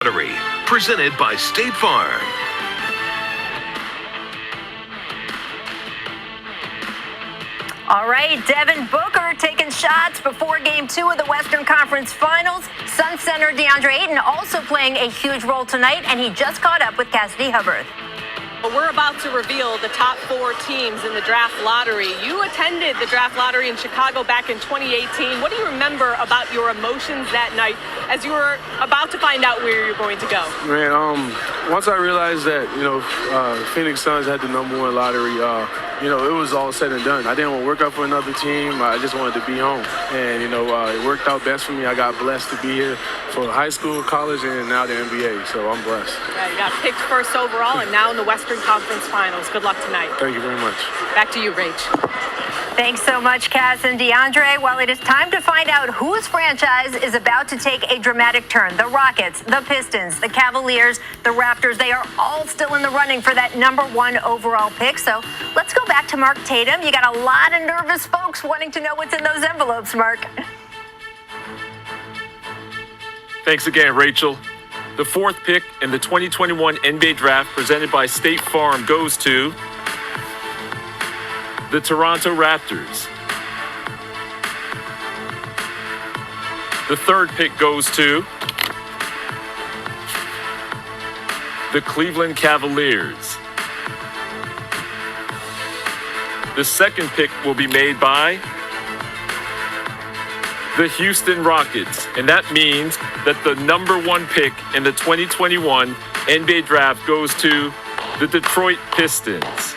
Lottery, presented by State Farm. All right, Devin Booker taking shots before Game 2 of the Western Conference Finals. Sun center DeAndre Ayton also playing a huge role tonight, and he just caught up with Cassidy Hubbard. We're about to reveal the top 4 teams in the draft lottery. You attended the draft lottery in Chicago back in 2018. What do you remember about your emotions that night as you were about to find out where you're going to go? Man, once I realized that, Phoenix Suns had the #1 lottery, it was all said and done. I didn't want to work out for another team. I just wanted to be home. And, it worked out best for me. I got blessed to be here for high school, college, and now the NBA. So I'm blessed. Yeah, you got picked first overall and now in the Western Conference Finals. Good luck tonight. Thank you very much. Back to you, Rach. Thanks so much, Cass and DeAndre. Well, it is time to find out whose franchise is about to take a dramatic turn. The Rockets, the Pistons, the Cavaliers, the Raptors, they are all still in the running for that #1 overall pick. So let's go back to Mark Tatum. You got a lot of nervous folks wanting to know what's in those envelopes, Mark. Thanks again, Rachel. The 4th pick in the 2021 NBA Draft presented by State Farm goes to the Toronto Raptors. The 3rd pick goes to the Cleveland Cavaliers. The 2nd pick will be made by the Houston Rockets, and that means that the #1 pick in the 2021 NBA Draft goes to the Detroit Pistons.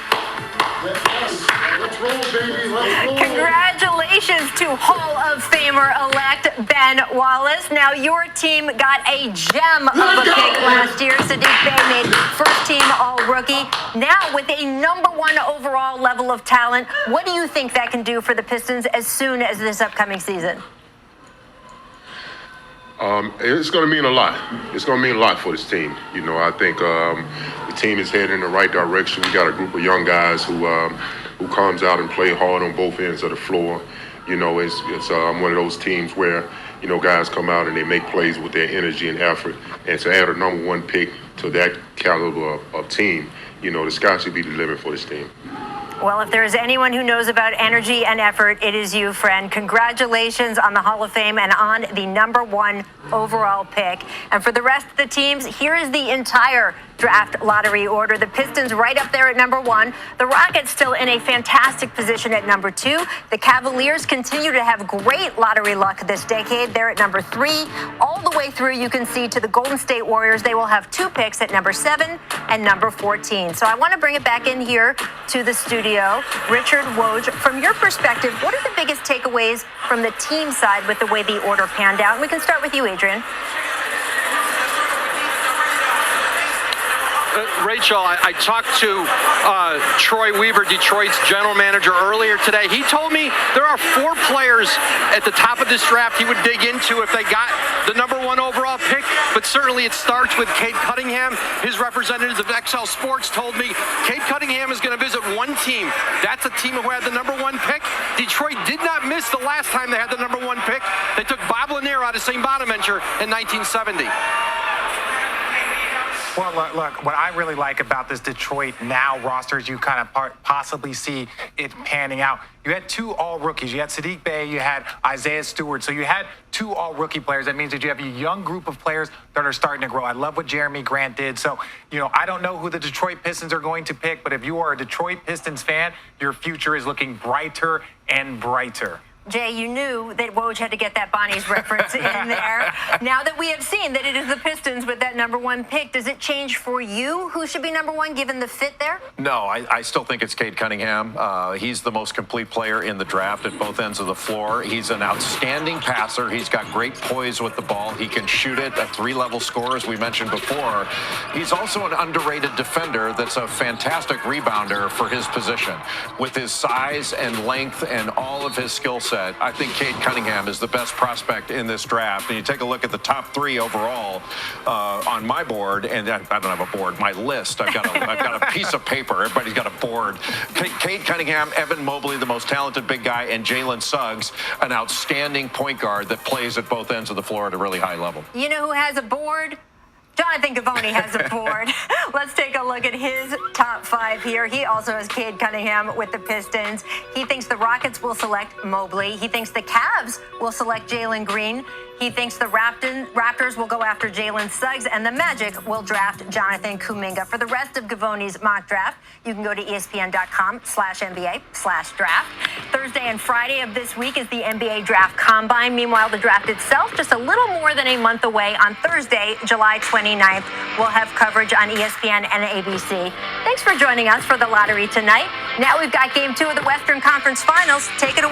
Congratulations to Hall of Famer-elect Ben Wallace. Now, your team got a gem of a pick last year. Saddiq Bey made first-team All-Rookie. Now, with a #1 overall level of talent, what do you think that can do for the Pistons as soon as this upcoming season? It's going to mean a lot. It's going to mean a lot for this team. I think the team is heading in the right direction. We got a group of young guys who comes out and play hard on both ends of the floor. It's one of those teams where, guys come out and they make plays with their energy and effort. And to add a #1 pick to that caliber of team, the sky should be the limit for this team. Well, if there is anyone who knows about energy and effort, it is you, friend. Congratulations on the Hall of Fame and on the #1 overall pick. And for the rest of the teams, here is the entire draft lottery order. The Pistons right up there at #1. The Rockets still in a fantastic position at #2. The Cavaliers continue to have great lottery luck this decade. They're at #3. All the way through, you can see to the Golden State Warriors, they will have 2 picks at #7 and #14. So I want to bring it back in here to the studio. Richard Woj, from your perspective, what are the biggest takeaways from the team side with the way the order panned out? And we can start with you, Adrian. Rachel, I talked to Troy Weaver, Detroit's general manager, earlier today. He told me there are 4 players at the top of this draft he would dig into if they got the #1 overall pick, but certainly it starts with Cade Cunningham. His representatives of XL Sports told me Cade Cunningham is going to visit one team. That's a team who had the #1 pick. Detroit did not miss the last time they had the #1 pick. They took Bob Lanier out of St. Bonaventure in 1970. Well, look, what I really like about this Detroit now roster is you kind of possibly see it panning out. You had 2 all-rookies. You had Saddiq Bey, you had Isaiah Stewart. So you had 2 all-rookie players. That means that you have a young group of players that are starting to grow. I love what Jeremy Grant did. So, I don't know who the Detroit Pistons are going to pick, but if you are a Detroit Pistons fan, your future is looking brighter and brighter. Jay, you knew that Woj had to get that Bonnie's reference in there. Now that we have seen that it is the Pistons with that #1 pick, does it change for you who should be #1 given the fit there? No, I still think it's Cade Cunningham. He's the most complete player in the draft at both ends of the floor. He's an outstanding passer. He's got great poise with the ball. He can shoot it at 3-level score, as we mentioned before. He's also an underrated defender that's a fantastic rebounder for his position. With his size and length and all of his skill set, I think Cade Cunningham is the best prospect in this draft. And you take a look at the top 3 overall on my board, and I don't have a board, my list. I've got a piece of paper. Everybody's got a board. Cade Cunningham, Evan Mobley, the most talented big guy, and Jalen Suggs, an outstanding point guard that plays at both ends of the floor at a really high level. You know who has a board? Jonathan Givony has a board. Let's take a look at his top 5 here. He also has Cade Cunningham with the Pistons. He thinks the Rockets will select Mobley. He thinks the Cavs will select Jalen Green. He thinks the Raptors will go after Jalen Suggs, and the Magic will draft Jonathan Kuminga. For the rest of Givony's mock draft, you can go to ESPN.com/NBA/draft. Thursday and Friday of this week is the NBA Draft Combine. Meanwhile, the draft itself just a little more than a month away. On Thursday, July 29th, we'll have coverage on ESPN and ABC. Thanks for joining us for the lottery tonight. Now we've got Game 2 of the Western Conference Finals. Take it away.